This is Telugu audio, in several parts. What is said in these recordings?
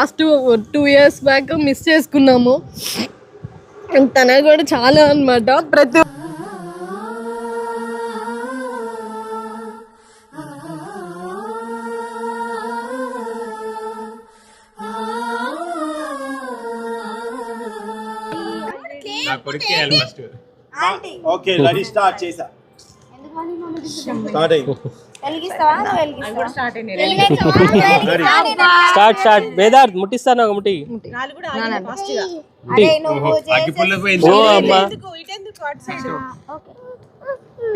లాస్ట్ 2 years బ్యాక్ మిస్ చేసుకున్నాము. తన కూడా చాలా అన్నమాట. ప్రతి ఓకే రెడీ స్టార్ట్ చేసా. స్టార్ట్ అయ్యి స్టార్ట్ వేదార్థ్ ముట్టిస్తాను ఒక ముట్టి.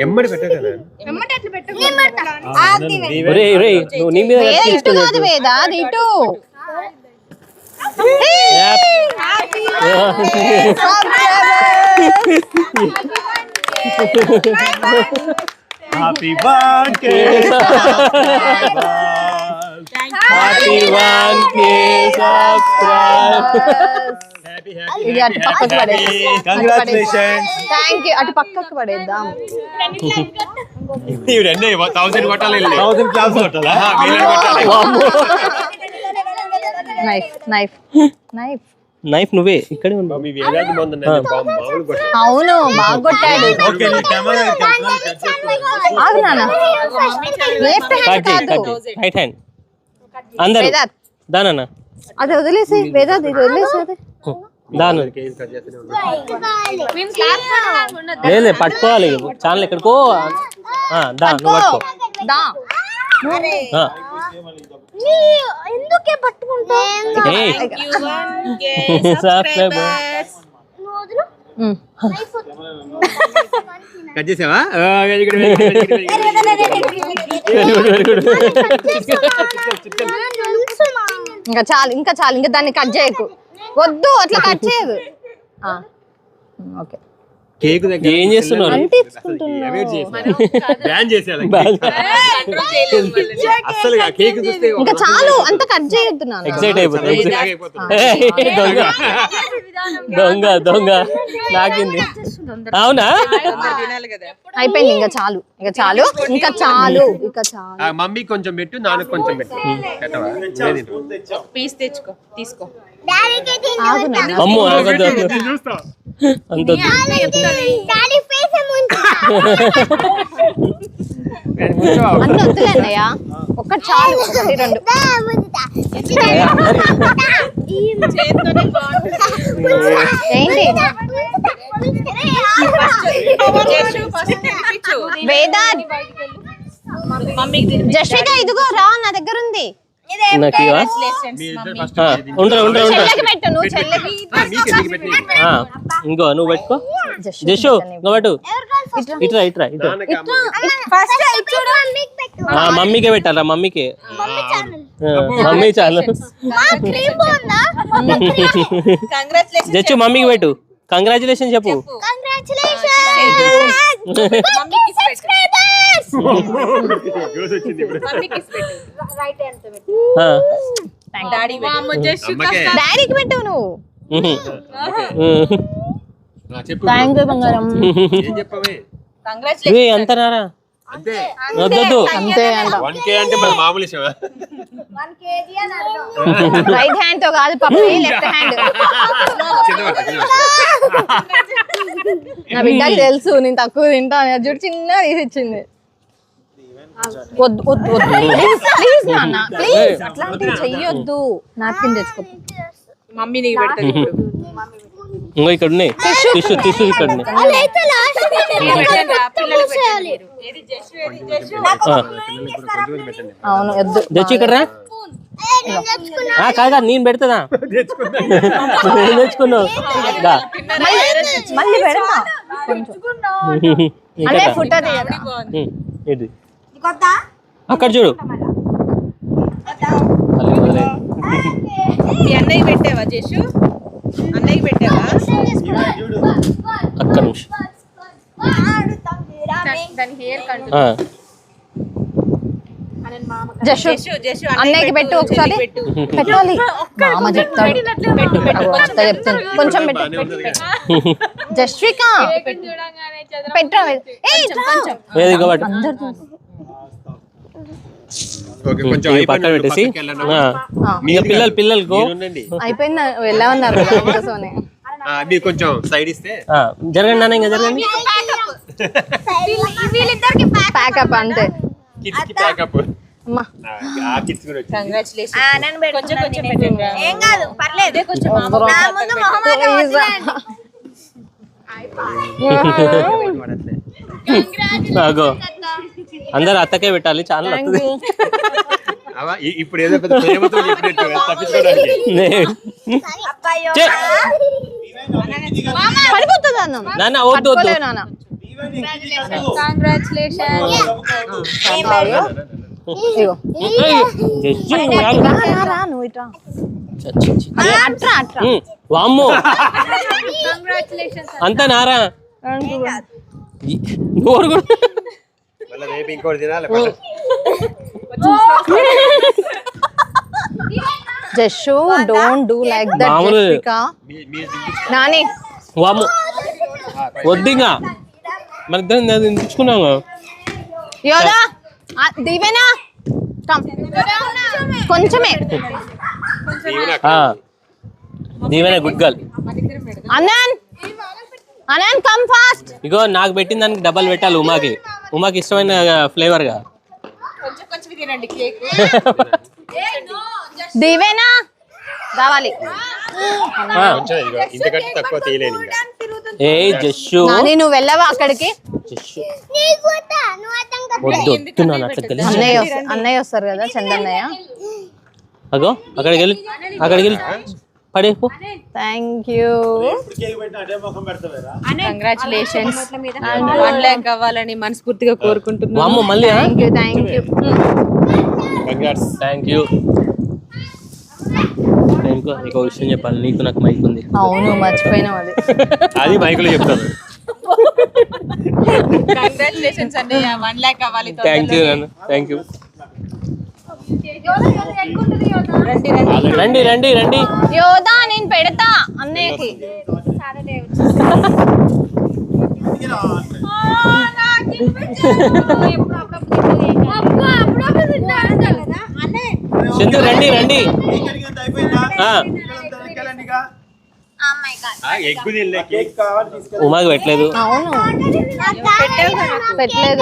ఎమ్మడి పెట్ట కదా నువ్వు నీ మీద happy birthday happy 1K subscribe. ఇది అటు పక్కకు పడేద్దాం. కంగ్రాచులేషన్స్. థాంక్యూ. అటు పక్కకు పడేద్దాం. ఇవన్నీ 1000 కొట్టాలి 1000 క్లాస్ కొట్టాలా? నైఫ్ నువ్వే ఇక్కడే ఉన్నావు. అవును బాగా కొట్టాడు. ఓకే నీ కెమెరా ఆగు నాన్న. లెఫ్ట్ హ్యాండ్ కాదు రైట్ హ్యాండ్ అందరూ దానన్న అది వదిలేసి వేదాద్ ఇది వదిలేసి దాను లేదు పట్టుకోవాలి ఛానల్ ఎక్కడికో దా నువ్వు పట్టుకో దా ఎందుకే పట్టుకుంటా కట్ చేసావా? ఇంకా చాలు ఇంకా దాన్ని కట్ చేయకు. వద్దు అట్లా కట్ చేయదు. ఓకే కేక్ ఏం చేస్తున్నారు? ఇంకా చాలు అంత కట్ చేయొద్దు. ఎక్సైట్ అయిపోతుంది. దొంగ నాకింది. అవునా అయిపోయింది. ఇంకా చాలు మమ్మీ కొంచెం పెట్టు నాన్న కొంచెం పెట్టు. పీస్ తెచ్చుకో తీసుకో. అమ్మో అంత అన్ని వద్దులేన్నయ్యా. ఒక్కటి చాలు. 2 ఏంటి వేదాద్ జస్విక ఇదిగో రా నా దగ్గర ఉంది. ఇంకో నువ్వు పెట్టుకో జషు నువ్వు పెట్టు. ఇట్రా మమ్మీకే పెట్టాలా? మమ్మీ ఛానల్ జచ్చు మమ్మీకి పెట్టు. కంగ్రాచులేషన్ చెప్పు. డాడీకి పెట్టు నువ్వు. థాంక్యూ బంగారం. అంతనారా వద్దొద్దు. అంతే అంట. 1K అంటే మామూలు విషయమా? రైట్ హ్యాండ్ తో కాదు పప్పి, లెఫ్ట్ హ్యాండ్. నా బిడ్డకి తెలుసు నేను తక్కువ తింటా. జుట్టు చిన్న తీసి ఇచ్చింది. వద్దు ప్లీజ్ నాన్న ప్లీజ్ అట్లాంటివి చెయ్యొద్దు. నాప్కిన్ తెచ్చుకో. మమ్మీ నీకు పెడతాను ఇప్పుడు. ఇంకో ఇక్కడ ఉన్నాయి టిష్యూ ఇక్కడ ఉన్నాయి. అవును వద్దు. తెచ్చు ఇక్కడ రా. కాదు నేను పెడతా. తెచ్చుకున్నావు మళ్ళీ పెడతా. ఫోటో అక్కడ చూడు. అన్నయ్య పెట్టావా జేషు? అన్నయ్య పెట్టావా? అక్కడ నిమిషం. జషు అన్నయ్యకి పెట్టు ఒకసారి. పెట్టాలి మామ చెప్తాడు. చెప్తుంది కొంచెం పెట్టు. జస్విక పెట్టు. ఓకే కొంచెం ఇవి పక్కన పెట్టేసి ఇక పిల్లలకు అయిపోయింది వెళ్ళమన్నారు అందుకోసమనే. మీరు కొంచెం సైడ్ ఇస్తే జరగండి నాన్న, ఇంకా జరగండి. ప్యాకప్ అంతే. కిడ్స్ కి ప్యాకప్ అమ్మా ఆ కిడ్స్ కూడా వచ్చి కొంచెం కొంచెం పెట్టండి. ఏం కాదు పర్లేదు కొంచెం నా ముందు మొహమాటం వద్దులేండి. అగో అందరు అత్తకే పెట్టాలి, ఛానల్ వస్తుంది. ఇప్పుడు ఏదో పెద్ద ప్రేమతో చెప్పినట్టు తప్పించుకోవడానికి. అబ్బాయో పడిపోతుంది అన్నం. నాన్న వద్దు వద్దు. పట్టుకోలేవు నాన్న. ఇగో. రా, నువ్వు ఇట్రా. అట్రా అట్రా. వామ్మో అంతా నారా నోరు కూడా. మళ్ళీ రేపు ఇంకోటి తినాలి. Jashu don't do like that Jessica. Nani వామ్మో వద్దు ఇంకా మన ఇద్దరం తెచ్చుకున్నాము. యోదా దీవెనా కమ్ కొంచెమే. దీవెనే good girl. Anant Anant come fast. ఇగో నాకు పెట్టిన దానికి డబల్ పెట్టాలి ఉమాకి. ఉమాకి ఇష్టమైన ఫ్లేవర్ గా. కొంచెం కొంచెం తినండి కేక్. దీవెనా రావాలి. ఇంతకంటే తక్కువ తీయలేను. ఏ జస్సు నాని నువ్వు వెళ్ళవా అక్కడికి? జస్సు వద్దు వద్దు నాన్న అట్లా గలీజ్. అన్నయ్య వస్తారు కదా చందన్నయ్య. అగో అక్కడికి వెళ్ళి పడేపో. Thank you. కంగ్రాచులేషన్స్. 1 lakh అవ్వాలని మనస్ఫూర్తిగా కోరుకుంటున్నాను. వామ్మో మళ్ళీ thank you thank you thank you. ఇంకో విషయం చెప్పాలి, నీకు నాకు మైక్ ఉంది. అవును మర్చిపోయినావు అది. అది మైకులో చెప్తాను. కంగ్రాచులేషన్స్ అండి. 1 lakh అవ్వాలి. థ్యాంక్ యూ నాన్న, థ్యాంక్ యూ. రండి రండి రండి. యోదా నేను పెడతా అన్నయ్యకి. చందు రండి రండి. ఎగ్గు తినలే కేక్ ఉమాకి పెట్టలేదు. అవును పెట్టలేదు.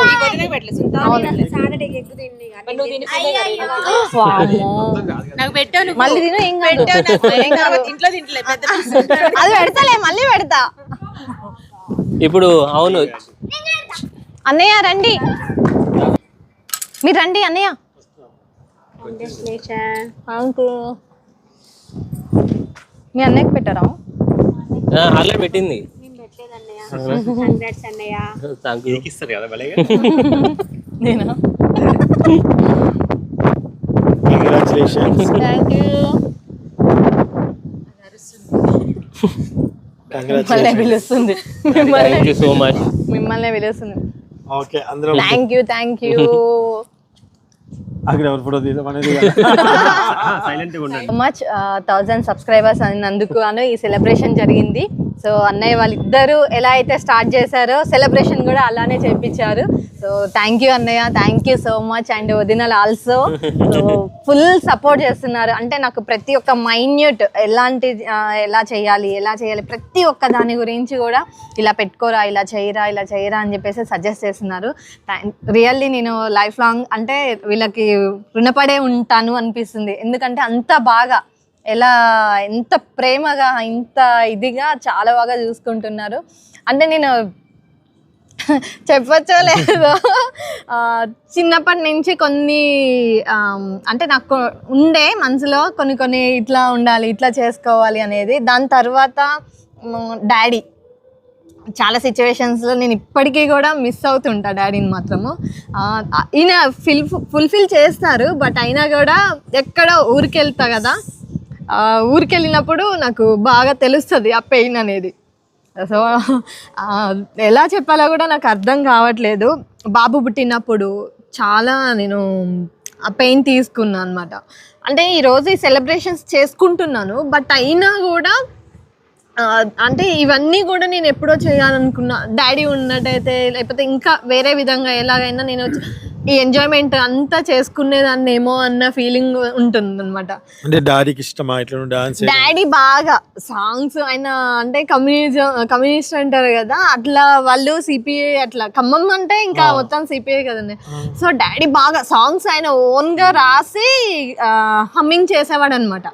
నాకు పెట్టాను. మళ్ళీ తిను ఏం కాదు. ఇంట్లో తింటలే పెద్ద piece. అది పెడతాలే మళ్ళీ పెడతా. ఇప్పుడు అవును అన్నయ్య రండి, మీరు రండి అన్నయ్య. మీ అన్నయ్యకి పెట్టారా? అలా పెట్టింది. Thank you. ఇస్తారు కదా భలేగా. నేనా? కంగ్రాచులేషన్స్. Thank you. మిమ్మల్ని పిలుస్తుంది. Thank you so much. మిమ్మల్ని పిలుస్తుంది. ఓకే అందరం థ్యాంక్ యూ థ్యాంక్ యూ అక్కడ ఎవరు ఫోటో తీద్దామనేది సైలెంట్ గా ఉండండి. మచ్ 1000 సబ్స్క్రైబర్స్ అయినందుకు గాను ఈ సెలబ్రేషన్ జరిగింది. సో అన్నయ్య వాళ్ళిద్దరూ ఎలా అయితే స్టార్ట్ చేశారో సెలబ్రేషన్ కూడా అలానే చేయించారు. సో థ్యాంక్ యూ అన్నయ్య, thank you so much. And వదినలు ఆల్సో సో ఫుల్ సపోర్ట్ చేస్తున్నారు. అంటే నాకు ప్రతి ఒక్క మైన్యూట్ ఎలా చేయాలి ప్రతి ఒక్క దాని గురించి కూడా ఇలా పెట్టుకోరా, ఇలా చేయరా అని చెప్పేసి సజెస్ట్ చేస్తున్నారు. రియల్లీ నేను లైఫ్ లాంగ్ అంటే వీళ్ళకి రుణపడే ఉంటాను అనిపిస్తుంది. ఎందుకంటే అంత బాగా ఎంత ప్రేమగా ఇంత ఇదిగా చాలా బాగా చూసుకుంటున్నారు. అంటే నేను చెప్పచ్చో లేదో చిన్నప్పటి నుంచి కొన్ని అంటే నాకు ఉండే మనసులో కొన్ని ఇట్లా ఉండాలి, ఇట్లా చేసుకోవాలి అనేది. దాని తర్వాత డాడీ చాలా సిచ్యువేషన్స్లో నేను ఇప్పటికీ కూడా మిస్ అవుతుంటా డాడీని మాత్రము. ఈయన ఫుల్ఫిల్ చేస్తారు, బట్ అయినా కూడా ఎక్కడో ఊరికి వెళ్తా కదా, ఊరికి వెళ్ళినప్పుడు నాకు బాగా తెలుస్తుంది ఆ పెయిన్ అనేది. సో ఎలా చెప్పాలో కూడా నాకు అర్థం కావట్లేదు. బాబు పుట్టినప్పుడు చాలా నేను ఆ పెయిన్ తీసుకున్నాను అనమాట. అంటే ఈరోజు ఈ సెలబ్రేషన్స్ చేసుకుంటున్నాను, బట్ అయినా కూడా అంటే ఇవన్నీ కూడా నేను ఎప్పుడో చేయాలనుకున్నా. డాడీ ఉన్నట్టయితే లేకపోతే ఇంకా వేరే విధంగా ఎలాగైనా నేను ఈ ఎంజాయ్మెంట్ అంతా చేసుకునేదాన్ని ఏమో అన్న ఫీలింగ్ ఉంటుంది అనమాట. అంటే డాడీకి ఇష్టమా ఇట్లా డాన్స్? డాడీ బాగా సాంగ్స్ ఆయన అంటే కమ్యూనిస్ట్ అంటారు కదా, అట్లా వాళ్ళు సిపిఐ అట్లా ఖమ్మం అంటే ఇంకా మొత్తం సిపిఐ కదండి. సో డాడీ బాగా సాంగ్స్ ఆయన ఓన్ గా రాసి హమ్మింగ్ చేసేవాడు అనమాట.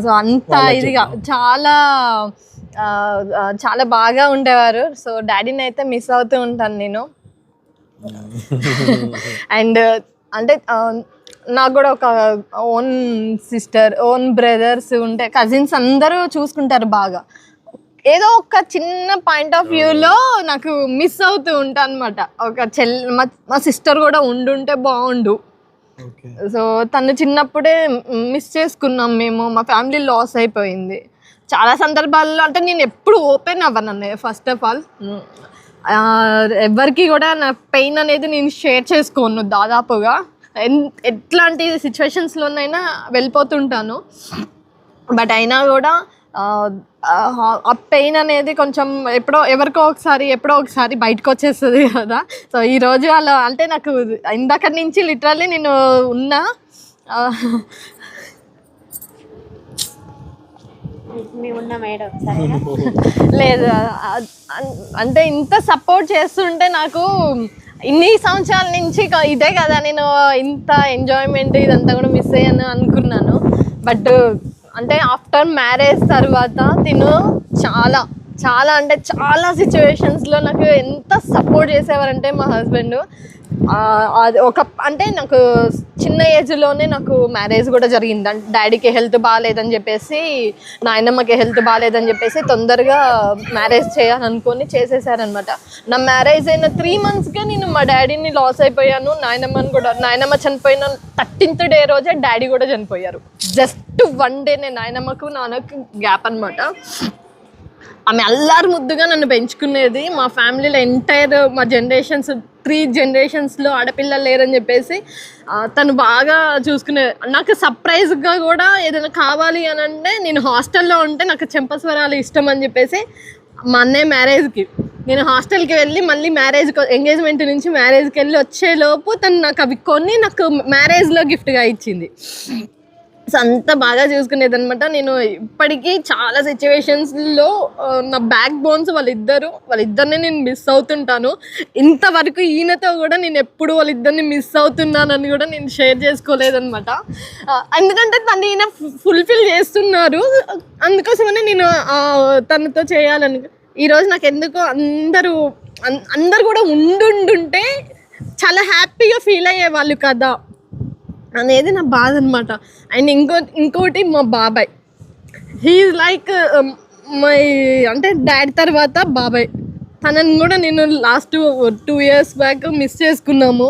సో అంత ఇదిగా చాలా చాలా బాగా ఉండేవారు. సో డాడీని అయితే మిస్ అవుతూ ఉంటాను నేను. అండ్ అంటే నాకు కూడా ఒక ఓన్ సిస్టర్, ఓన్ బ్రదర్స్ ఉంటే కజిన్స్ అందరూ చూసుకుంటారు బాగా. ఏదో ఒక చిన్న పాయింట్ ఆఫ్ వ్యూలో నాకు మిస్ అవుతూ ఉంటాను అనమాట. ఒక మా సిస్టర్ కూడా ఉండుంటే బాగుండు. సో తను చిన్నప్పుడే మిస్ చేసుకున్నాం మేము. మా ఫ్యామిలీ లాస్ అయిపోయింది చాలా సందర్భాల్లో. అంటే నేను ఎప్పుడు ఓపెన్ అవ్వను ఫస్ట్ ఆఫ్ ఆల్. ఎవరికి కూడా నా పెయిన్ అనేది నేను షేర్ చేసుకోను దాదాపుగా. ఎట్లాంటి సిచ్యువేషన్స్లోనైనా వెళ్ళిపోతుంటాను. బట్ అయినా కూడా ఆ పెయిన్ అనేది కొంచెం ఎప్పుడో ఒకసారి బయటకు వచ్చేస్తుంది కదా. సో ఈరోజు అలా అంటే నాకు ఇందాక నుంచి లిటరల్లీ నేను ఉన్నా లేదు అంటే ఇంత సపోర్ట్ చేస్తుంటే నాకు ఇన్ని సంవత్సరాల నుంచి ఇదే కదా నేను ఇంత ఎంజాయ్మెంట్ ఇదంతా కూడా మిస్ అయ్యాను అనుకున్నాను. బట్ అంటే ఆఫ్టర్ మ్యారేజ్ తర్వాత తిను చాలా చాలా అంటే చాలా సిచ్యువేషన్స్లో నాకు ఎంత సపోర్ట్ చేసేవారంటే మా హస్బెండ్. అది ఒక అంటే నాకు చిన్న ఏజ్లోనే నాకు మ్యారేజ్ కూడా జరిగింది. అంటే డాడీకి హెల్త్ బాగాలేదని చెప్పేసి, నాయనమ్మకి హెల్త్ బాగాలేదని చెప్పేసి తొందరగా మ్యారేజ్ చేయాలనుకొని చేసేసారనమాట. నా మ్యారేజ్ అయిన 3 monthsకే నేను మా డాడీని లాస్ అయిపోయాను. నాయనమ్మ చనిపోయిన 13th day రోజే డాడీ కూడా చనిపోయారు. జస్ట్ 1 day నాయనమ్మకు నాన్నకు గ్యాప్ అనమాట. ఆమె అల్లారు ముద్దుగా నన్ను పెంచుకునేది. మా ఫ్యామిలీలో ఎంటైర్ మా జనరేషన్స్ 3 generations ఆడపిల్లలు లేరని చెప్పేసి తను బాగా చూసుకునేది. నాకు సర్ప్రైజ్గా కూడా ఏదైనా కావాలి అని అంటే నేను హాస్టల్లో ఉంటే నాకు చెంపస్వరాలు ఇష్టం అని చెప్పేసి మా అన్నయ్య మ్యారేజ్కి నేను హాస్టల్కి వెళ్ళి మళ్ళీ ఎంగేజ్మెంట్ నుంచి మ్యారేజ్కి వెళ్ళి వచ్చేలోపు తను నాకు అవి కొన్ని నాకు మ్యారేజ్లో గిఫ్ట్గా ఇచ్చింది. సో అంత బాగా చూసుకునేది అనమాట. నేను ఇప్పటికీ చాలా సిచ్యువేషన్స్లో నా బ్యాక్ బోన్స్ వాళ్ళిద్దరిని నేను మిస్ అవుతుంటాను. ఇంతవరకు ఈయనతో కూడా నేను ఎప్పుడు వాళ్ళిద్దరిని మిస్ అవుతున్నానని కూడా నేను షేర్ చేసుకోలేదన్నమాట. ఎందుకంటే తను ఈయన ఫుల్ఫిల్ చేస్తున్నారు, అందుకోసమనే నేను తనతో చేయాలని. ఈరోజు నాకు ఎందుకో అందరూ కూడా ఉండుంటే చాలా హ్యాపీగా ఫీల్ అయ్యేవాళ్ళు కదా అనేది నా బాధ అనమాట. అండ్ ఇంకోటి మా బాబాయ్, హీఈస్ లైక్ మై అంటే డాడీ తర్వాత బాబాయ్. తనని కూడా నేను లాస్ట్ 2 years బ్యాక్ మిస్ చేసుకున్నాము.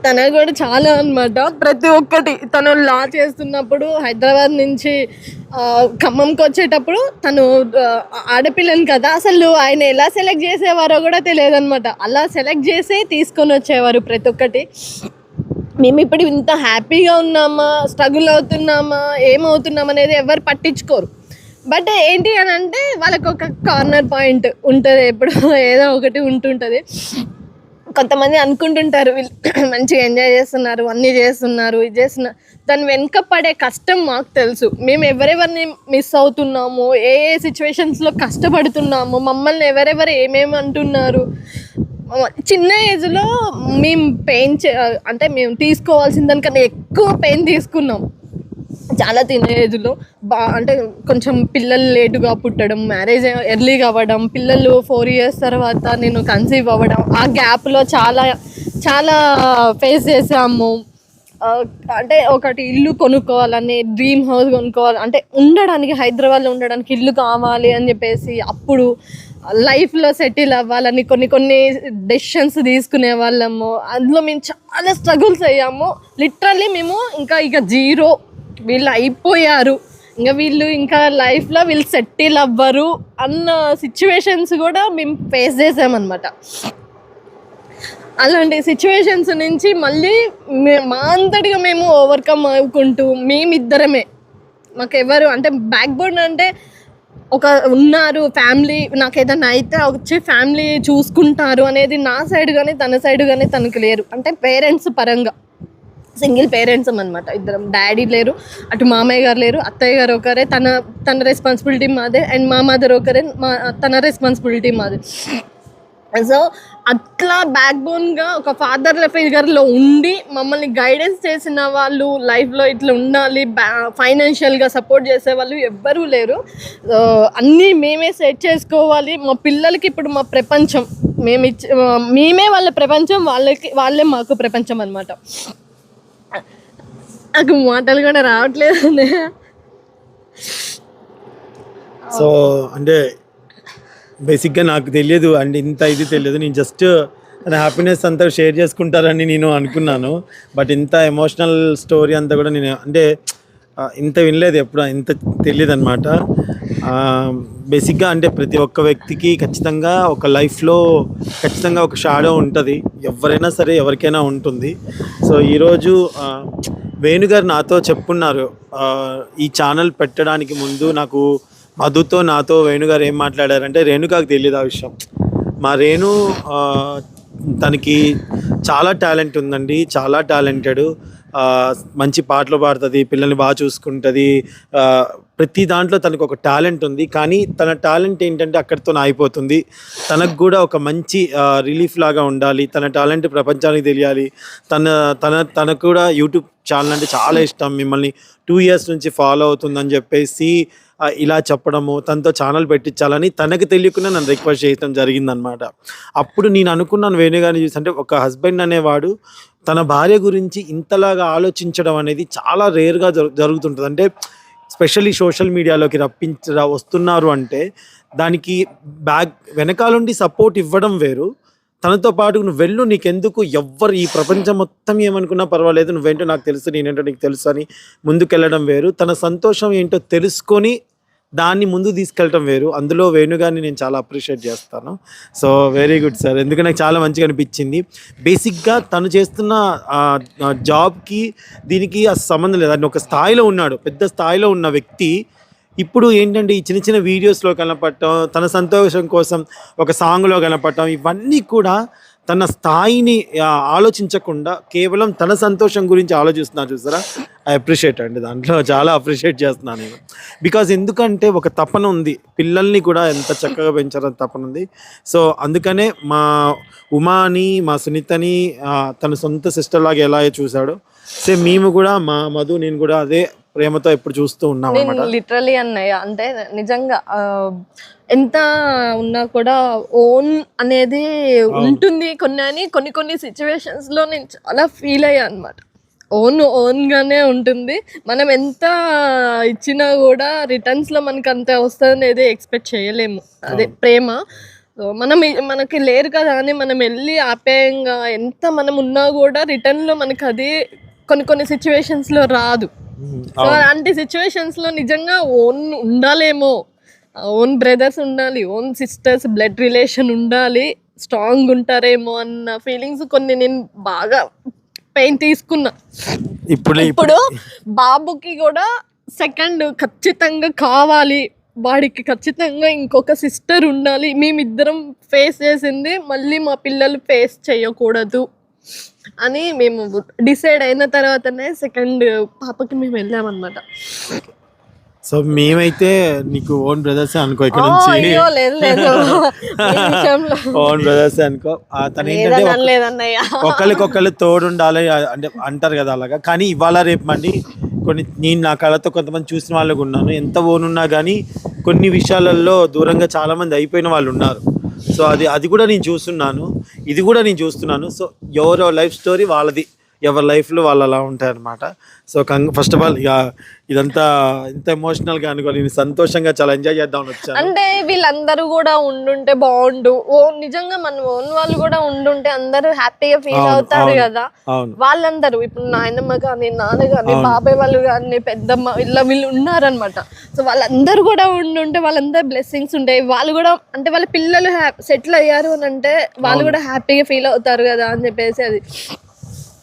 తన కూడా చాలా అనమాట. ప్రతి ఒక్కటి తను లా చేస్తున్నప్పుడు హైదరాబాద్ నుంచి ఖమ్మంకి వచ్చేటప్పుడు తను ఆడపిల్లని కదా, అసలు ఆయన ఎలా సెలెక్ట్ చేసేవారో కూడా తెలియదు అనమాట. అలా సెలెక్ట్ చేసి తీసుకొని వచ్చేవారు ప్రతి ఒక్కటి. మేము ఇప్పుడు ఇంత హ్యాపీగా ఉన్నామా, స్ట్రగుల్ అవుతున్నామా, ఏమవుతున్నాం అనేది ఎవరు పట్టించుకోరు. బట్ ఏంటి అని అంటే వాళ్ళకి ఒక కార్నర్ పాయింట్ ఉంటుంది, ఎప్పుడు ఏదో ఒకటి ఉంటుంటుంది. కొంతమంది అనుకుంటుంటారు వీళ్ళు మంచిగా ఎంజాయ్ చేస్తున్నారు, అన్నీ చేస్తున్నారు, ఇది చేస్తున్నారు. దాని వెనుక పడే కష్టం మాకు తెలుసు. మేము ఎవరెవరిని మిస్ అవుతున్నాము, ఏ సిచ్యువేషన్స్లో కష్టపడుతున్నాము, మమ్మల్ని ఎవరెవరు ఏమేమి అంటున్నారు. చిన్న ఏజ్లో మేము అంటే మేము తీసుకోవాల్సిన దానికన్నా ఎక్కువ పెయిన్ తీసుకున్నాం చాలా చిన్న ఏజ్లో. అంటే కొంచెం పిల్లలు లేటుగా పుట్టడం, మ్యారేజ్ ఎర్లీగా అవ్వడం, పిల్లలు 4 years తర్వాత నేను కన్సీవ్ అవ్వడం, ఆ గ్యాప్లో చాలా చాలా ఫేస్ చేసాము. అంటే ఒకటి ఇల్లు కొనుక్కోవాలని, డ్రీమ్ హౌస్ కొనుక్కోవాలి అంటే ఉండడానికి, హైదరాబాద్లో ఉండడానికి ఇల్లు కావాలి అని చెప్పేసి, అప్పుడు లైఫ్లో సెటిల్ అవ్వాలని కొన్ని డెసిషన్స్ తీసుకునే వాళ్ళము. అందులో మేము చాలా స్ట్రగుల్స్ అయ్యాము. లిటరల్లీ మేము ఇక జీరో, వీళ్ళు అయిపోయారు, వీళ్ళు ఇంకా లైఫ్లో వీళ్ళు సెటిల్ అవ్వరు అన్న సిచ్యువేషన్స్ కూడా మేము ఫేస్ చేసామన్నమాట. అలాంటి సిచ్యువేషన్స్ నుంచి మళ్ళీ మా అంతటిగా మేము ఓవర్కమ్ అవ్వుకుంటూ మేమిద్దరమే, మాకెవరు అంటే బ్యాక్ బోన్ అంటే ఒక ఉన్నారు ఫ్యామిలీ, నాకు ఏదైనా అయితే వచ్చి ఫ్యామిలీ చూసుకుంటారు అనేది నా సైడ్ కానీ తన సైడ్ కానీ తనకు లేరు. అంటే పేరెంట్స్ పరంగా సింగిల్ పేరెంట్స్ అనమాట, ఇద్దరం. డాడీ లేరు, అటు మామయ్య గారు లేరు, అత్తయ్య గారు ఒకరే, తన రెస్పాన్సిబిలిటీ మాదే, అండ్ మా మదర్ ఒకరే, తన రెస్పాన్సిబిలిటీ మాదే. సో అట్లా బ్యాక్ బోన్గా ఒక ఫాదర్ ఫిగర్లో ఉండి మమ్మల్ని గైడెన్స్ చేసిన వాళ్ళు, లైఫ్లో ఇట్లా ఉండాలి, ఫైనాన్షియల్గా సపోర్ట్ చేసే వాళ్ళు ఎవ్వరూ లేరు. అన్నీ మేమే సెట్ చేసుకోవాలి. మా పిల్లలకి ఇప్పుడు మా ప్రపంచం మేమే వాళ్ళ ప్రపంచం, వాళ్ళే మాకు ప్రపంచం అనమాట. నాకు మాటలు కూడా రావట్లేదు. సో అంటే బేసిక్గా నాకు తెలియదు అండ్ ఇంత ఇది తెలియదు. నేను జస్ట్ నా హ్యాపీనెస్ అంతా షేర్ చేసుకుంటారని నేను అనుకున్నాను. బట్ ఇంత ఎమోషనల్ స్టోరీ అంతా కూడా నేను అంటే ఇంత వినలేదు ఎప్పుడు, ఇంత తెలియదు అనమాట. బేసిక్గా అంటే ప్రతి ఒక్క వ్యక్తికి ఖచ్చితంగా ఒక లైఫ్లో ఖచ్చితంగా ఒక షాడో ఉంటుంది, ఎవరైనా సరే ఎవరికైనా ఉంటుంది. సో ఈరోజు వేణుగారు నాతో చెప్పున్నారు, ఈ ఛానల్ పెట్టడానికి ముందు నాకు మధుతో నాతో వేణుగారు ఏం మాట్లాడారంటే, రేణుకాకు తెలియదు ఆ విషయం. మా రేణు తనకి చాలా టాలెంట్ ఉందండి, చాలా టాలెంటెడ్, మంచి పాటలు పాడుతుంది, పిల్లల్ని బాగా చూసుకుంటుంది, ప్రతి దాంట్లో తనకు ఒక టాలెంట్ ఉంది. కానీ తన టాలెంట్ ఏంటంటే అక్కడితో అయిపోతుంది. తనకు కూడా ఒక మంచి రిలీఫ్ లాగా ఉండాలి, తన టాలెంట్ ప్రపంచానికి తెలియాలి. తనకు కూడా యూట్యూబ్ ఛానల్ అంటే చాలా ఇష్టం, మిమ్మల్ని 2 years నుంచి ఫాలో అవుతుందని చెప్పేసి ఇలా చెప్పడము, తనతో ఛానల్ పెట్టించాలని తనకు తెలియకుండా నన్ను రిక్వెస్ట్ చేయడం జరిగిందనమాట. అప్పుడు నేను అనుకున్నాను వేణుగారిని చూసి, అంటే ఒక హస్బెండ్ అనేవాడు తన భార్య గురించి ఇంతలాగా ఆలోచించడం అనేది చాలా రేర్గా జరుగుతుంటుంది. అంటే స్పెషల్లీ సోషల్ మీడియాలోకి వస్తున్నారు అంటే దానికి వెనకాలండి సపోర్ట్ ఇవ్వడం వేరు. తనతో పాటు నువ్వు వెళ్ళు, నీకెందుకు ఎవ్వరు ఈ ప్రపంచం మొత్తం ఏమనుకున్నా పర్వాలేదు, నువ్వేంటో నాకు తెలుసు, నేనేంటో నీకు తెలుసు అని ముందుకెళ్ళడం వేరు. తన సంతోషం ఏంటో తెలుసుకొని దాన్ని ముందు తీసుకెళ్ళటం వేరు. అందులో వేణుగారిని నేను చాలా అప్రిషియేట్ చేస్తాను. సో వెరీ గుడ్ సార్, ఎందుకంటే నాకు చాలా మంచిగా అనిపించింది. బేసిక్గా తను చేస్తున్న జాబ్కి దీనికి ఆ సంబంధం లేదు. ఆయన ఒక స్థాయిలో ఉన్నాడు, పెద్ద స్థాయిలో ఉన్న వ్యక్తి. ఇప్పుడు ఏంటంటే ఈ చిన్న చిన్న వీడియోస్లో కనపడటం, తన సంతోషం కోసం ఒక సాంగ్లో కనపడటం, ఇవన్నీ కూడా తన స్థాయిని ఆలోచించకుండా కేవలం తన సంతోషం గురించి ఆలోచిస్తున్నారు చూసారా. ఐ అప్రిషియేట్ అండి, దాంట్లో చాలా అప్రిషియేట్ చేస్తున్నాను నేను. బికాజ్ ఎందుకంటే ఒక తపన ఉంది, పిల్లల్ని కూడా ఎంత చక్కగా పెంచారని తపన ఉంది. సో అందుకనే మా ఉమాని, మా సునీతని తన సొంత సిస్టర్ లాగా ఎలా చూశాడో సేమ్ మేము కూడా, మా మధు నేను కూడా అదే ప్రేమతో ఎప్పుడు చూస్తూ ఉన్నాం అన్నమాట. లిటరలీ అన్నయ్య, అంటే నిజంగా ఎంత ఉన్నా కూడా ఓన్ అనేది ఉంటుంది కొన్ని సిచ్యువేషన్స్ లో నేను చాలా ఫీల్ అయ్యా అనమాట. ఓన్గానే ఉంటుంది, మనం ఎంత ఇచ్చినా కూడా రిటర్న్స్ లో మనకు అంత వస్తుంది అనేది ఎక్స్పెక్ట్ చేయలేము. అదే ప్రేమ. మనకి లేరు కదా అని మనం వెళ్ళి ఆప్యాయంగా ఎంత మనం ఉన్నా కూడా రిటర్న్ లో మనకు అది కొన్ని సిచ్యువేషన్స్ లో రాదు. సో అలాంటి సిచ్యువేషన్స్ లో నిజంగా ఓన్ ఉండాలేమో, ఓన్ బ్రదర్స్ ఉండాలి, ఓన్ సిస్టర్స్ బ్లడ్ రిలేషన్ ఉండాలి, స్ట్రాంగ్ ఉంటారేమో అన్న ఫీలింగ్స్ కొన్ని నేను బాగా పెయిన్ తీసుకున్నా. ఇప్పుడు బాబుకి కూడా సెకండ్ ఖచ్చితంగా కావాలి, వాడికి ఖచ్చితంగా ఇంకొక సిస్టర్ ఉండాలి. మేమిద్దరం ఫేస్ చేసింది మళ్ళీ మా పిల్లలు ఫేస్ చేయకూడదు అని మేము డిసైడ్ అయిన తర్వాతనే సెకండ్ పాపకి మేము వెళ్ళామన్నమాట. సో మేమైతే నీకు ఓన్ బ్రదర్స్ అనుకో, ఇక్కడ నుంచి ఓన్ బ్రదర్స్ అనుకో. తను ఏంటంటే ఒకరికొకరు తోడు ఉండాలి అంటే అంటారు కదా, అలాగా. కానీ ఇవాళ రేపు మండి నేను నా కళతో కొంతమంది చూసిన వాళ్ళకు ఉన్నాను. ఎంత ఓన్ ఉన్నా కానీ కొన్ని విషయాలలో దూరంగా చాలా మంది అయిపోయిన వాళ్ళు ఉన్నారు. సో అది కూడా నేను చూస్తున్నాను, ఇది కూడా నేను చూస్తున్నాను. సో ఎవరో లైఫ్ స్టోరీ వాళ్ళది, ఎవరి లైఫ్లో వాళ్ళు అలా ఉంటారనమాట. సో ఫస్ట్ ఆఫ్ ఆల్ ఇక ఇదంతా ఇంత ఎమోషనల్గా అనుకో, నేను సంతోషంగా చాలా ఎంజాయ్ చేద్దామని వచ్చాను. అంటే వీళ్ళందరూ కూడా ఉండుంటే బాగుండు, నిజంగా మన ఓన్ వాళ్ళు కూడా ఉండుంటే అందరూ హ్యాపీగా ఫీల్ అవుతారు కదా. వాళ్ళందరూ ఇప్పుడు నాయనమ్మ కానీ, నాన్న కానీ, బాబాయ్ వాళ్ళు కానీ, పెద్దమ్మ వీళ్ళు ఉన్నారనమాట. సో వాళ్ళందరూ కూడా ఉండుంటే వాళ్ళందరూ బ్లెస్సింగ్స్ ఉంటాయి. వాళ్ళు కూడా అంటే వాళ్ళ పిల్లలు సెటిల్ అయ్యారు అని అంటే వాళ్ళు కూడా హ్యాపీగా ఫీల్ అవుతారు కదా అని చెప్పేసి అది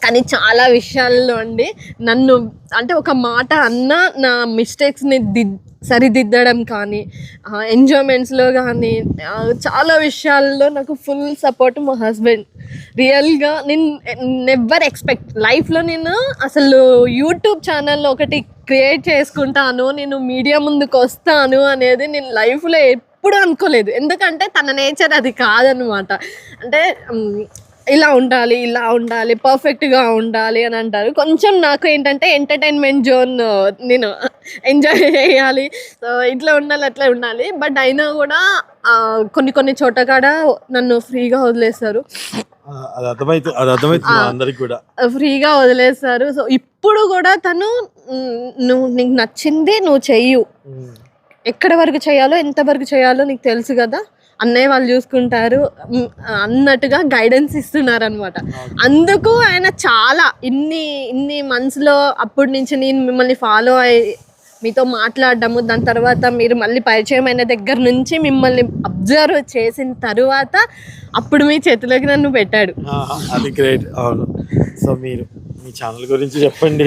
కానీ చాలా విషయాల్లో అండి నన్ను అంటే ఒక మాట అన్నా నా మిస్టేక్స్ని సరిదిద్దడం కానీ ఎంజాయ్మెంట్స్లో కానీ చాలా విషయాల్లో నాకు ఫుల్ సపోర్ట్ మా హస్బెండ్. రియల్గా నేను నెవర్ ఎక్స్పెక్ట్ లైఫ్లో నేను అసలు యూట్యూబ్ ఛానల్లో ఒకటి క్రియేట్ చేసుకుంటాను, నేను మీడియా ముందుకు వస్తాను అనేది నేను లైఫ్లో ఎప్పుడు అనుకోలేదు. ఎందుకంటే తన నేచర్ అది కాదనమాట. అంటే ఇలా ఉండాలి పర్ఫెక్ట్గా ఉండాలి అని అంటారు. కొంచెం నాకు ఏంటంటే ఎంటర్టైన్మెంట్ జోన్ నేను ఎంజాయ్ చేయాలి, సో ఇట్లా ఉండాలి అట్లా ఉండాలి. బట్ అయినా కూడా కొన్ని చోట కాడ నన్ను ఫ్రీగా వదిలేస్తారు, అది అర్థమవుతుంది అందరికి కూడా ఫ్రీగా వదిలేస్తారు. సో ఇప్పుడు కూడా తను నీకు నచ్చింది నువ్వు చెయ్యు, ఎక్కడి వరకు చేయాలో ఎంతవరకు చేయాలో నీకు తెలుసు కదా, అన్నయ్య వాళ్ళు చూసుకుంటారు అన్నట్టుగా గైడెన్స్ ఇస్తున్నారు అనమాట. అందుకు ఆయన చాలా ఇన్ని మంత్స్లో అప్పటి నుంచి నేను మిమ్మల్ని ఫాలో అయ్యి మీతో మాట్లాడడము, దాని తర్వాత మీరు మళ్ళీ పరిచయం అయిన దగ్గర నుంచి మిమ్మల్ని అబ్జర్వ్ చేసిన తర్వాత అప్పుడు మీ చేతిలోకి నన్ను పెట్టాడు. అది గ్రేట్. అవును. సో మీరు మీ ఛానల్ గురించి చెప్పండి.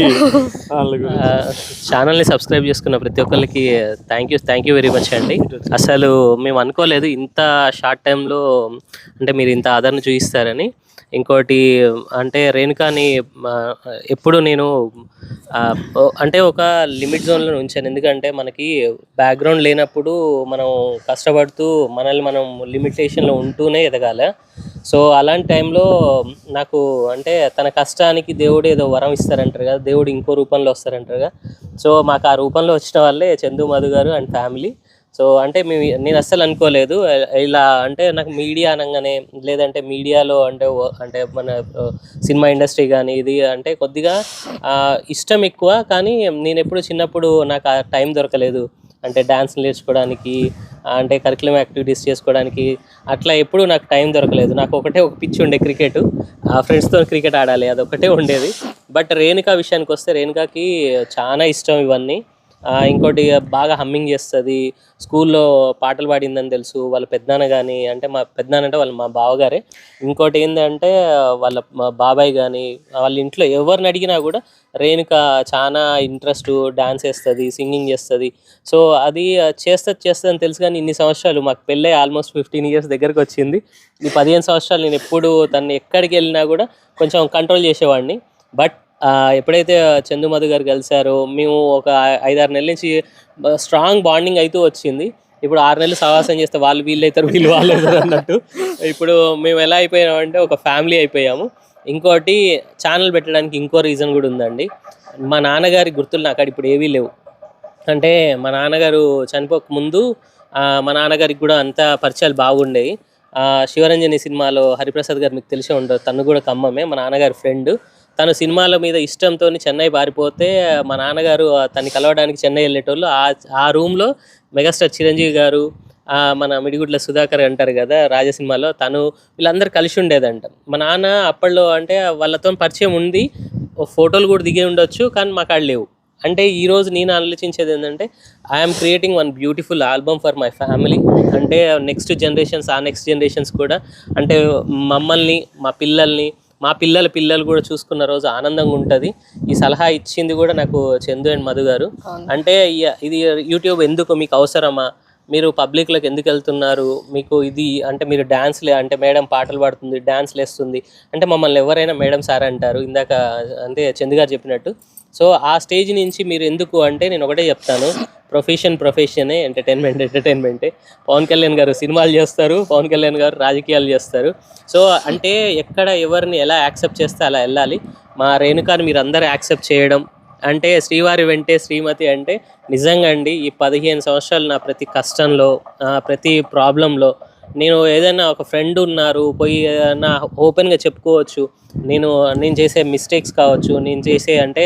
ఛానల్ని సబ్స్క్రైబ్ చేసుకున్న ప్రతి ఒక్కరికి థ్యాంక్ యూ వెరీ మచ్ అండి. అసలు మేము అనుకోలేదు ఇంత షార్ట్ టైంలో అంటే మీరు ఇంత ఆదరణ చూపిస్తారని. ఇంకోటి అంటే రేణుకాని ఎప్పుడు నేను అంటే ఒక లిమిట్ జోన్లో ఉంచాను. ఎందుకంటే మనకి బ్యాక్గ్రౌండ్ లేనప్పుడు మనం కష్టపడుతూ మనల్ని మనం లిమిటేషన్లో ఉంటూనే ఎదగాలి. సో అలాంటి టైంలో నాకు అంటే తన కష్టానికి దేవుడు ఏదో వరం ఇస్తారంటారు కదా, దేవుడు ఇంకో రూపంలో వస్తారంటారు కదా. సో మాకు ఆ రూపంలో వచ్చిన వాళ్ళే చందు మధు గారు అండ్ ఫ్యామిలీ. సో అంటే నేను అస్సలు అనుకోలేదు ఇలా అంటే నాకు మీడియా అనగానే లేదంటే మీడియాలో అంటే మన సినిమా ఇండస్ట్రీ కానీ ఇది అంటే కొద్దిగా ఇష్టం ఎక్కువ. కానీ నేను ఎప్పుడు చిన్నప్పుడు నాకు ఆ టైం దొరకలేదు. అంటే డ్యాన్స్ నేర్చుకోవడానికి అంటే కరికులం యాక్టివిటీస్ చేసుకోవడానికి అట్లా ఎప్పుడు నాకు టైం దొరకలేదు. నాకు ఒక పిచ్చి ఉండే క్రికెట్, ఫ్రెండ్స్తో క్రికెట్ ఆడాలి అదొకటే ఉండేది. బట్ రేణుకా విషయానికి వస్తే రేణుకాకి చాలా ఇష్టం ఇవన్నీ. ఇంకోటి బాగా హమ్మింగ్ చేస్తుంది, స్కూల్లో పాటలు పాడిందని తెలుసు. వాళ్ళ పెద్దనాన్న కానీ అంటే మా పెద్దనాన్న అంటే మా బావగారే. ఇంకోటి ఏంటంటే వాళ్ళ బాబాయ్ కానీ వాళ్ళ ఇంట్లో ఎవరిని అడిగినా కూడా రేణుక చాలా ఇంట్రెస్ట్, డాన్స్ వేస్తుంది, సింగింగ్ చేస్తుంది. సో అది చేస్తుంది అని తెలుసు. కానీ ఇన్ని సంవత్సరాలు మాకు పెళ్ళై ఆల్మోస్ట్ 15 years దగ్గరకు వచ్చింది. ఈ 15 సంవత్సరాలు నేను ఎప్పుడు తను ఎక్కడికి వెళ్ళినా కూడా కొంచెం కంట్రోల్ చేసేవాడిని. బట్ ఎప్పుడైతే చందు మధు గారు కలిశారో మేము ఒక 5-6 నెలల నుంచి స్ట్రాంగ్ బాండింగ్ అయితే వచ్చింది. ఇప్పుడు 6 నెలలు సహవాసం చేస్తే వాళ్ళు వీళ్ళు అవుతారు, వీళ్ళు వాళ్ళు అవుతారు అన్నట్టు ఇప్పుడు మేము ఎలా అయిపోయామంటే ఒక ఫ్యామిలీ అయిపోయాము. ఇంకోటి ఛానల్ పెట్టడానికి ఇంకో రీజన్ కూడా ఉందండి. మా నాన్నగారి గుర్తులు నాకు ఇప్పుడు ఏవీ లేవు. అంటే మా నాన్నగారు చనిపోక ముందు మా నాన్నగారికి కూడా అంత పరిచయాలు బాగుండేవి. శివరంజని సినిమాలో హరిప్రసాద్ గారు మీకు తెలిసే ఉండదు, తను కూడా ఖమ్మమే, మా నాన్నగారి ఫ్రెండ్. తను సినిమాల మీద ఇష్టంతో చెన్నై పారిపోతే మా నాన్నగారు తను కలవడానికి చెన్నై వెళ్ళేటోళ్ళు. ఆ రూమ్లో మెగాస్టార్ చిరంజీవి గారు, మన మిడిగుడ్ల సుధాకర్ అంటారు కదా రాజా సినిమాలో, తను వీళ్ళందరూ కలిసి ఉండేదంట. మా నాన్న అప్పట్లో అంటే వాళ్ళతో పరిచయం ఉంది, ఫోటోలు కూడా దిగే ఉండొచ్చు, కానీ మాకు ఆడ లేవు. అంటే ఈరోజు నేను ఆలోచించేది ఏంటంటే I'm creating one beautiful album for my family. అంటే నెక్స్ట్ జనరేషన్స్ కూడా అంటే మమ్మల్ని, మా పిల్లల్ని, మా పిల్లలు కూడా చూసుకున్న రోజు ఆనందంగా ఉంటుంది. ఈ సలహా ఇచ్చింది కూడా నాకు చందు అండ్ మధు గారు. అంటే ఇది యూట్యూబ్ ఎందుకు మీకు అవసరమా, మీరు పబ్లిక్లోకి ఎందుకు వెళ్తున్నారు, మీకు ఇది అంటే మీరు డ్యాన్స్లే అంటే మేడం పాటలు పాడుతుంది, డ్యాన్స్లు వేస్తుంది అంటే మమ్మల్ని ఎవరైనా మేడం సార్ అంటారు ఇందాక అంటే చందు గారు చెప్పినట్టు. సో ఆ స్టేజ్ నుంచి మీరు ఎందుకు అంటే నేను ఒకటే చెప్తాను, ప్రొఫెషనే, ఎంటర్టైన్మెంటే. పవన్ కళ్యాణ్ గారు సినిమాలు చేస్తారు, పవన్ కళ్యాణ్ గారు రాజకీయాలు చేస్తారు. సో అంటే ఎక్కడ ఎవరిని ఎలా యాక్సెప్ట్ చేస్తే అలా వెళ్ళాలి. మా రేణుకాని మీరు అందరూ యాక్సెప్ట్ చేయడం అంటే శ్రీవారి వెంటే శ్రీమతి అంటే నిజంగా అండి ఈ 15 సంవత్సరాలు నా ప్రతి కష్టంలో, ప్రతి ప్రాబ్లంలో నేను ఏదైనా ఒక ఫ్రెండ్ ఉన్నారు పోయి ఏదైనా ఓపెన్గా చెప్పుకోవచ్చు. నేను చేసే మిస్టేక్స్ కావచ్చు, నేను చేసే అంటే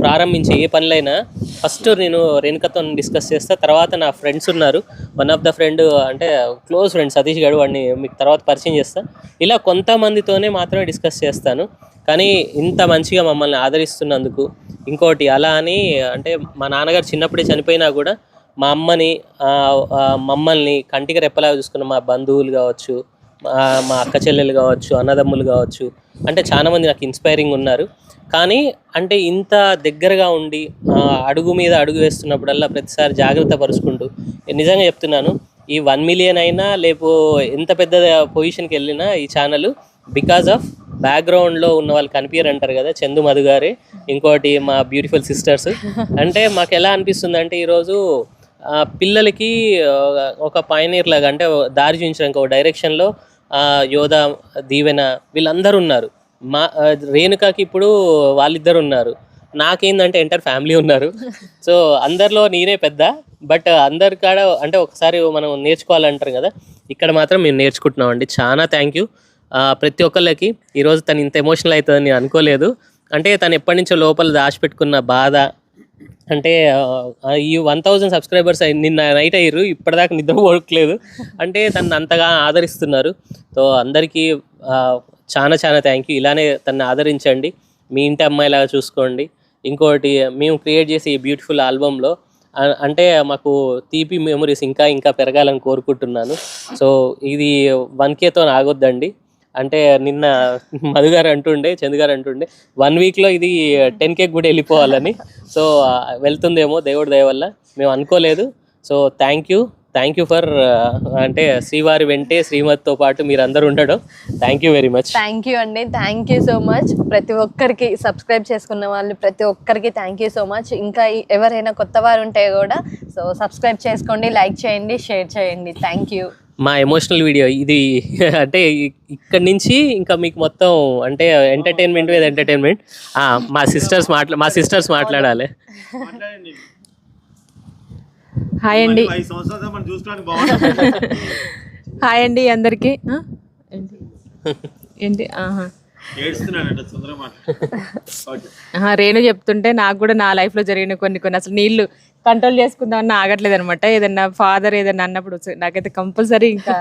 ప్రారంభించే ఏ పనులైనా ఫస్ట్ నేను రేణుకతో డిస్కస్ చేస్తా. తర్వాత నా ఫ్రెండ్స్ ఉన్నారు, వన్ ఆఫ్ ద ఫ్రెండ్ అంటే క్లోజ్ ఫ్రెండ్ సతీష్ గారు, వాడిని మీకు తర్వాత పరిచయం చేస్తా. ఇలా కొంతమందితోనే మాత్రమే డిస్కస్ చేస్తాను. కానీ ఇంత మంచిగా మమ్మల్ని ఆదరిస్తున్నందుకు ఇంకోటి అలా అని అంటే మా నాన్నగారు చిన్నప్పుడే చనిపోయినా కూడా మా అమ్మని మమ్మల్ని కంటికి రెప్పలాగా చూసుకున్న మా బంధువులు కావచ్చు, మా అక్క చెల్లెలు కావచ్చు, అన్నదమ్ములు కావచ్చు, అంటే చాలామంది నాకు ఇన్స్పైరింగ్ ఉన్నారు. కానీ అంటే ఇంత దగ్గరగా ఉండి అడుగు మీద అడుగు వేస్తున్నప్పుడల్లా ప్రతిసారి జాగ్రత్త పరుచుకుంటూ, నిజంగా చెప్తున్నాను, ఈ 1 మిలియన్ అయినా లేపో ఎంత పెద్ద పొజిషన్కి వెళ్ళినా ఈ ఛానల్ బికాజ్ ఆఫ్ బ్యాక్గ్రౌండ్లో ఉన్న వాళ్ళు కనిపించారు అంటారు కదా, చందు మధు గారే, ఇంకోటి మా బ్యూటిఫుల్ సిస్టర్స్. అంటే మాకు ఎలా అనిపిస్తుంది అంటే ఈరోజు పిల్లలకి ఒక పైనీర్ లాగా, అంటే దారి చూపించడానికి ఒక డైరెక్షన్లో యోధ, దీవెన వీళ్ళందరూ ఉన్నారు. మా రేణుకాకి ఇప్పుడు వాళ్ళిద్దరు ఉన్నారు. నాకేందంటే ఎంటర్ ఫ్యామిలీ ఉన్నారు. సో అందరిలో నేనే పెద్ద, బట్ అందరి కాడ అంటే ఒకసారి మనం నేర్చుకోవాలంటారు కదా, ఇక్కడ మాత్రం మేము నేర్చుకుంటున్నామండి. చాలా థ్యాంక్ యూ ప్రతి ఒక్కళ్ళకి. ఈరోజు తను ఇంత ఎమోషనల్ అవుతుందని నేను అనుకోలేదు. అంటే తను ఎప్పటి నుంచో లోపల దాచిపెట్టుకున్న బాధ, అంటే ఈ 1000 సబ్స్క్రైబర్స్ నిన్న నైట్ అయ్యారు, ఇప్పటిదాకా నిద్ర పోవట్లేదు. అంటే తను అంతగా ఆదరిస్తున్నారు. సో అందరికీ చాలా చాలా థ్యాంక్ యూ. ఇలానే తను ఆదరించండి, మీ ఇంటి అమ్మాయిలాగా చూసుకోండి. ఇంకోటి, మేము క్రియేట్ చేసే ఈ బ్యూటిఫుల్ ఆల్బంలో అంటే మాకు తీపి మెమరీస్ ఇంకా ఇంకా పెరగాలని కోరుకుంటున్నాను. సో ఇది 1Kతో ఆగొద్దండి. అంటే నిన్న మధు గారు అంటుండే, చందు గారు అంటుండే 1 వీక్లో ఇది 10K కూడా వెళ్ళిపోవాలని. సో వెళ్తుందేమో దేవుడి దయ వల్ల, మేము అనుకోలేదు. సో థ్యాంక్ యూ ఫర్ అంటే శ్రీవారి వెంటే శ్రీమతితో పాటు మీరు అందరూ ఉండడం. Thank you very much. Thank you అండి, థ్యాంక్ యూ సో మచ్. ప్రతి ఒక్కరికి సబ్స్క్రైబ్ చేసుకున్న వాళ్ళు ప్రతి ఒక్కరికి థ్యాంక్ యూ సో మచ్. ఇంకా ఎవరైనా కొత్త వారు ఉంటే కూడా సో సబ్స్క్రైబ్ చేసుకోండి, లైక్ చేయండి, షేర్ చేయండి. Thank you. మా ఎమోషనల్ వీడియో ఇది. అంటే ఇక్కడి నుంచి ఇంకా మీకు మొత్తం అంటే ఎంటర్టైన్మెంట్ విత్ ఎంటర్టైన్మెంట్. మా సిస్టర్స్ మాట్లాడాలి. హాయ్ అండి, హాయ్ అండి అందరికీ. ఏంటి రేణు చెప్తుంటే నాకు కూడా నా లైఫ్లో జరిగిన కొన్ని అసలు నీళ్ళు కంట్రోల్ చేసుకుందామని ఆగట్లేదు అనమాట. ఏదన్నా ఫాదర్ ఏదన్నా అన్నప్పుడు నాకైతే కంపల్సరీ ఇంకా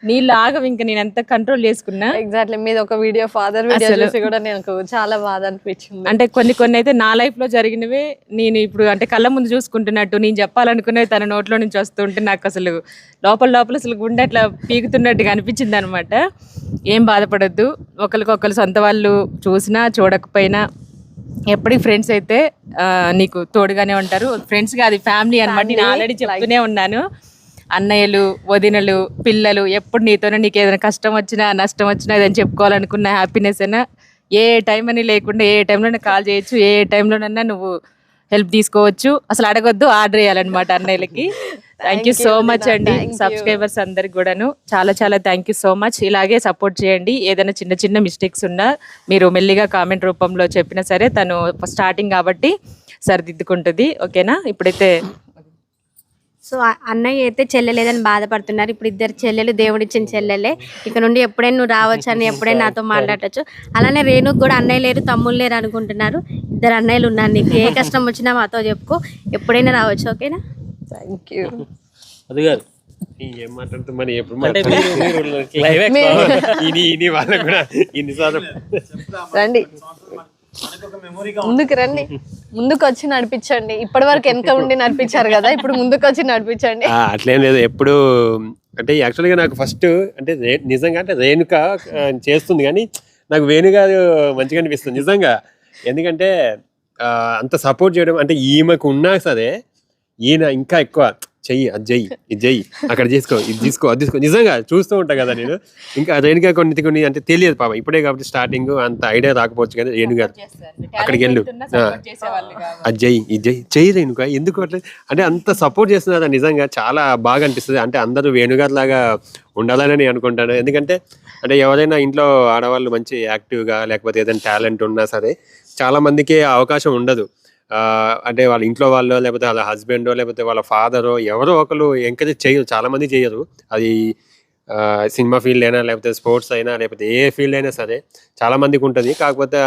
నీళ్ళు ఆగవు. ఇంకా నేను ఎంత కంట్రోల్ చేసుకున్నా. ఎగ్జాక్ట్లీ, మీద ఒక వీడియో ఫాదర్ వీడియో చూసి కూడా నాకు చాలా బాధ అనిపించింది. అంటే కొన్ని అయితే నా లైఫ్ లో జరిగినవే నేను ఇప్పుడు అంటే కళ్ళ ముందు చూసుకుంటున్నట్టు, నేను చెప్పాలనుకునేవి తన నోట్లో నుంచి వస్తుంటే నాకు అసలు లోపల అసలు గుండె అట్లా పీకుతున్నట్టుగా అనిపించింది అనమాట. ఏం బాధపడద్దు, ఒకరికొకరు సొంత వాళ్ళు చూసినా చూడకపోయినా ఎప్పటికీ ఫ్రెండ్స్ అయితే నీకు తోడుగానే ఉంటారు. ఫ్రెండ్స్ కాదు, ఫ్యామిలీ అనమాట. నేను ఆల్రెడీ చెప్తూనే ఉన్నాను, అన్నయ్యలు, వదినలు, పిల్లలు ఎప్పుడు నీతోనే. నీకు ఏదైనా కష్టం వచ్చినా నష్టం వచ్చినా ఏదైనా చెప్పుకోవాలనుకున్న హ్యాపీనెస్ అయినా ఏ టైం అని లేకుండా ఏ టైంలోనే కాల్ చేయొచ్చు, ఏ టైంలోనన్నా నువ్వు హెల్ప్ తీసుకోవచ్చు. అసలు అడగొద్దు, ఆర్డర్ చేయాలన్నమాట అన్నయ్యలకి. థ్యాంక్ యూ సో మచ్ అండి. సబ్స్క్రైబర్స్ అందరికి కూడాను చాలా చాలా థ్యాంక్ యూ సో మచ్. ఇలాగే సపోర్ట్ చేయండి. ఏదైనా చిన్న మిస్టేక్స్ ఉన్నా మీరు మెల్లిగా కామెంట్ రూపంలో చెప్పినా సరే, తను స్టార్టింగ్ కాబట్టి సరిదిద్దుకుంటుంది. ఓకేనా? ఇప్పుడైతే సో అన్నయ్య అయితే చెల్లెలేదని బాధపడుతున్నారు. ఇప్పుడు ఇద్దరు చెల్లెలు దేవుడిచ్చిన చెల్లెలే. ఇక నుండి ఎప్పుడైనా నువ్వు రావచ్చు అని, ఎప్పుడైనా నాతో మాట్లాడచ్చు. అలానే రేణుకు కూడా అన్నయ్య లేరు, తమ్ముళ్ళు లేరు అనుకుంటున్నారు. 2 అన్నయ్యలు ఉన్నారు. నీకు ఏ కష్టం వచ్చినా మాతో చెప్పుకో, ఎప్పుడైనా రావచ్చు. ఓకేనా? Thank you. మధు గారు ఏం మాట్లాడుతూ మరి ఎప్పుడు అంటే వాళ్ళకు కూడా ఇన్నిసార్లు రండి, ముందుకు రండి, ముందుకు వచ్చి నడిపించండి. ఇప్పటి వరకు వెనక ఉండి నడిపించారు కదా, ఇప్పుడు ముందుకు వచ్చి నడిపించండి. అట్లేం లేదు. ఎప్పుడు అంటే యాక్చువల్గా నాకు ఫస్ట్ అంటే నిజంగా అంటే రేణుక చేస్తుంది, కానీ నాకు వేణుగా మంచిగా అనిపిస్తుంది నిజంగా. ఎందుకంటే అంత సపోర్ట్ చేయడం అంటే ఈమెకు ఉన్నా సరే, ఈయన ఇంకా ఎక్కువ చెయ్యి, అది చెయ్యి, ఇది చెయ్యి, అక్కడ చేసుకో, ఇది తీసుకో, అది తీసుకో. నిజంగా చూస్తూ ఉంటా కదా నేను. ఇంకా రేణుగా కొన్ని అంటే తెలియదు పాప, ఇప్పుడే కాబట్టి స్టార్టింగ్ అంత ఐడియా రాకపోవచ్చు కదా. రేణుగారు అక్కడికి వెళ్ళు, అది చెయ్యి, ఇది చెయ్యి రేణుగా, ఎందుకు అట్లా అంటే అంత సపోర్ట్ చేస్తున్నారు. నిజంగా చాలా బాగా అనిపిస్తుంది. అంటే అందరూ వేణుగారు లాగా ఉండాలని నేను అనుకుంటాను. ఎందుకంటే అంటే ఎవరైనా ఇంట్లో ఆడవాళ్ళు మంచి యాక్టివ్గా లేకపోతే ఏదైనా టాలెంట్ ఉన్నా సరే చాలా మందికి అవకాశం ఉండదు. అంటే వాళ్ళ ఇంట్లో వాళ్ళు లేకపోతే వాళ్ళ హస్బెండో లేకపోతే వాళ్ళ ఫాదరో ఎవరో ఒకరు ఎంకరేజ్ చేయరు, చాలా మంది చేయరు. అది సినిమా ఫీల్డ్ అయినా లేకపోతే స్పోర్ట్స్ అయినా లేకపోతే ఏ ఫీల్డ్ అయినా సరే చాలా మందికి ఉంటుంది. కాకపోతే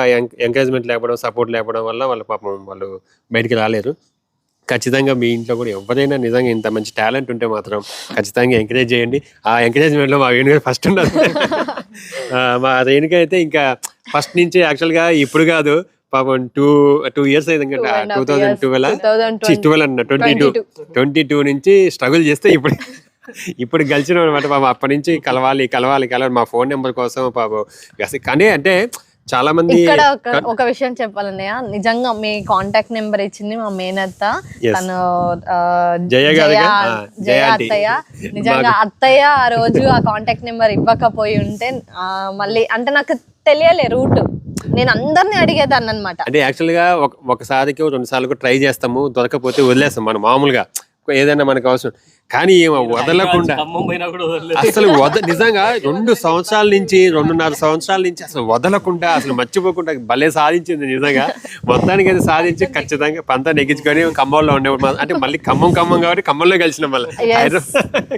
ఎంకరేజ్మెంట్ లేకపోవడం, సపోర్ట్ లేకపోవడం వల్ల వాళ్ళ పాపం వాళ్ళు బయటికి రాలేరు. ఖచ్చితంగా మీ ఇంట్లో కూడా ఎవరైనా నిజంగా ఇంత మంచి టాలెంట్ ఉంటే మాత్రం ఖచ్చితంగా ఎంకరేజ్ చేయండి. ఆ ఎంకరేజ్మెంట్లో మా వేణుగా ఫస్ట్ ఉన్నారు. మా రేణుక అయితే ఇంకా ఫస్ట్ నుంచి యాక్చువల్గా ఇప్పుడు కాదు పాపం 2 years అయింది. 2022 నుంచి స్ట్రగుల్ చేస్తే ఇప్పుడు ఇప్పుడు కలిసిన అనమాట పాపం. అప్పటి నుంచి కలవాలి మా ఫోన్ నెంబర్ కోసం పాపం అసలు. కానీ అంటే చాలా మంది ఇక్కడ ఒక విషయం చెప్పాలన్నయ్య, నిజంగా మీ కాంటాక్ట్ నెంబర్ ఇచ్చింది మా మేనత్త. తను జయ అత్తయ్య. నిజంగా అత్తయ్య ఆ రోజు ఆ కాంటాక్ట్ నెంబర్ ఇవ్వకపోయి ఉంటే మళ్ళీ అంటే నాకు తెలియలే రూట్, నేను అందరిని అడిగేదాన్ని అనమాట. అంటే యాక్చువల్ గా ఒకసారికి 2 సార్లు ట్రై చేస్తాము, దొరకపోతే వదిలేస్తాం మనం మామూలుగా ఏదైనా మనకు అవసరం. కానీ వదలకుండా అసలు నిజంగా 2 సంవత్సరాల నుంచి 2.5 సంవత్సరాల నుంచి అసలు వదలకుండా అసలు మర్చిపోకుండా భలే సాధించింది నిజంగా. మొత్తానికి అయితే సాధించి ఖచ్చితంగా పంతా నెగ్గించుకొని ఖమ్మంలో ఉండేవాడు. అంటే మళ్ళీ ఖమ్మం కాబట్టి ఖమ్మంలో కలిసినాం మళ్ళీ.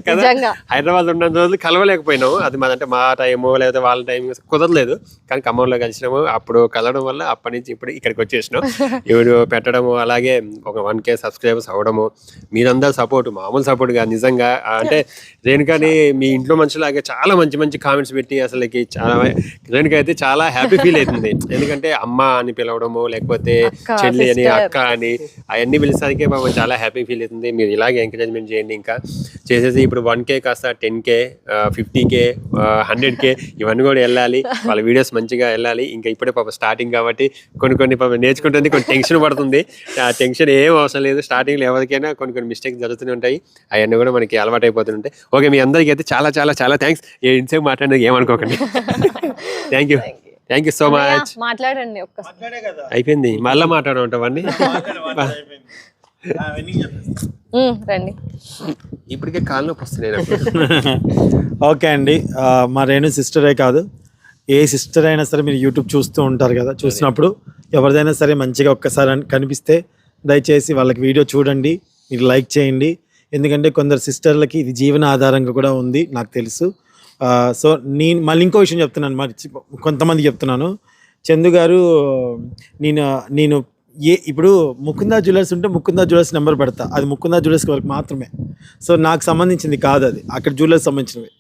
కదా హైదరాబాద్ ఉన్న రోజులు కలవలేకపోయినాము. అది అంటే మా టైము లేకపోతే వాళ్ళ టైం కుదరలేదు. కానీ ఖమ్మంలో కలిసినాము. అప్పుడు కలవడం వల్ల అప్పటి నుంచి ఇప్పుడు ఇక్కడికి వచ్చేసినాం. వీడియో పెట్టడము, అలాగే ఒక 1K సబ్స్క్రైబర్స్ అవ్వడము, మీరందరూ సపోర్ట్, మామూలు సపోర్ట్ కాదు నిజంగా. అంటే రేణుకాని మీ ఇంట్లో మనుషులాగే చాలా మంచి కామెంట్స్ పెట్టి అసలుకి చాలా రేణుక అయితే చాలా హ్యాపీ ఫీల్ అవుతుంది. ఎందుకంటే అమ్మ అని పిలవడము, లేకపోతే చెల్లి అని, అక్క అని అవన్నీ పిలిచడానికే బాబు చాలా హ్యాపీ ఫీల్ అవుతుంది. మీరు ఇలాగే ఎంకరేజ్మెంట్ చేయండి. ఇంకా చేసేసి ఇప్పుడు 1K కాస్త 10K, 50K, 100K ఇవన్నీ కూడా వెళ్ళాలి. వాళ్ళ వీడియోస్ మంచిగా వెళ్ళాలి. ఇంకా ఇప్పుడే పాప స్టార్టింగ్ కాబట్టి కొన్ని పాప నేర్చుకుంటుంది, కొన్ని టెన్షన్ పడుతుంది. ఆ టెన్షన్ ఏం అవసరం లేదు. స్టార్టింగ్ లో ఎవరికైనా కొన్ని మిస్టేక్స్ జరుగుతూనే ఉంటాయి. అవన్నీ కూడా మనకి అలవాటు అయిపోతుంటాయి. ఓకే, మీ అందరికీ అయితే చాలా థ్యాంక్స్. ఇంతసేపు మాట్లాడేది ఏమనుకోకండి. Thank you so much. మాట్లాడండి అయిపోయింది, మళ్ళీ మాట్లాడమంటావన్నీ. రండి. ఇప్పటికే కాళ్ళు నొప్పి వస్తున్నాయి. ఓకే అండి, మా రేణు సిస్టరే కాదు, ఏ సిస్టర్ అయినా సరే మీరు యూట్యూబ్ చూస్తూ ఉంటారు కదా, చూసినప్పుడు ఎవరిదైనా సరే మంచిగా ఒక్కసారి కనిపిస్తే దయచేసి వాళ్ళకి వీడియో చూడండి, మీరు లైక్ చేయండి. ఎందుకంటే కొందరు సిస్టర్లకి ఇది జీవన ఆధారంగా కూడా ఉంది, నాకు తెలుసు. సో నేను మళ్ళీ ఇంకో విషయం చెప్తున్నాను, మరి కొంతమంది చెప్తున్నాను. చందు గారు, నేను ఇప్పుడు ముకుందా జ్యువెలర్స్ ఉంటే ముకుందా జ్యువెలర్స్ నెంబర్ పెడతా, అది ముకుందా జ్యువెలర్స్ వరకు మాత్రమే. సో నాకు సంబంధించింది కాదు అది, అక్కడ జ్యువెలర్స్ సంబంధించినవి.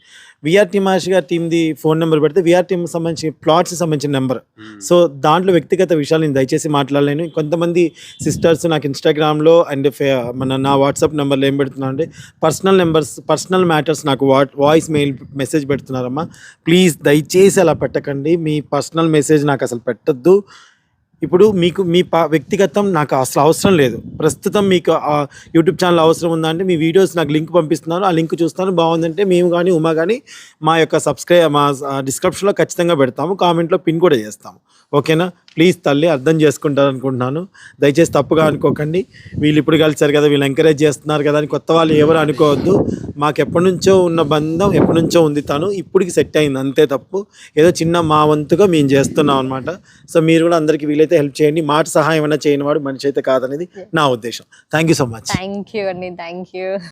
విఆర్ టీమ్ మాషి గారి టీమ్ది ఫోన్ నెంబర్ పెడితే విఆర్ టీమ్ సంబంధించి ప్లాట్స్ సంబంధించిన నెంబర్. సో దాంట్లో వ్యక్తిగత విషయాలు నేను దయచేసి మాట్లాడలేను. కొంతమంది సిస్టర్స్ నాకు ఇన్స్టాగ్రామ్లో అండ్ నా వాట్సాప్ నెంబర్లో ఏం పెడుతున్నా అంటే పర్సనల్ మ్యాటర్స్ నాకు వాయిస్ మెసేజ్ పెడుతున్నారమ్మా. ప్లీజ్ దయచేసి అలా పెట్టకండి, మీ పర్సనల్ మెసేజ్ నాకు అసలు పెట్టద్దు. ఇప్పుడు మీకు మీ వ్యక్తిగతం నాకు అసలు అవసరం లేదు. ప్రస్తుతం మీకు యూట్యూబ్ ఛానల్ అవసరం ఉందా అంటే మీ వీడియోస్ నాకు లింక్ పంపిస్తున్నాను, ఆ లింక్ చూస్తాను, బాగుందంటే మేము కానీ ఉమా కానీ మా డిస్క్రిప్షన్లో ఖచ్చితంగా పెడతాము, కామెంట్లో పిన్ కూడా చేస్తాము. ఓకేనా? ప్లీజ్ తల్లి అర్థం చేసుకుంటారు అనుకుంటున్నాను, దయచేసి తప్పుగా అనుకోకండి. వీళ్ళు ఇప్పుడు కలిసారు కదా, వీళ్ళు ఎంకరేజ్ చేస్తున్నారు కదా అని కొత్త వాళ్ళు ఎవరు అనుకోవద్దు. మాకు ఎప్పటి నుంచో ఉన్న బంధం ఎప్పటి నుంచో ఉంది, తను ఇప్పటికి సెట్ అయింది, అంతే తప్పు. ఏదో చిన్న మా వంతుగా మేము చేస్తున్నాం అనమాట. సో మీరు కూడా అందరికీ వీలైతే హెల్ప్ చేయండి. మాట సహాయం అయినా చేయని వాడు మనిషి అయితే కాదనేది నా ఉద్దేశం. Thank you so much. Thank you అండి, థ్యాంక్ యూ.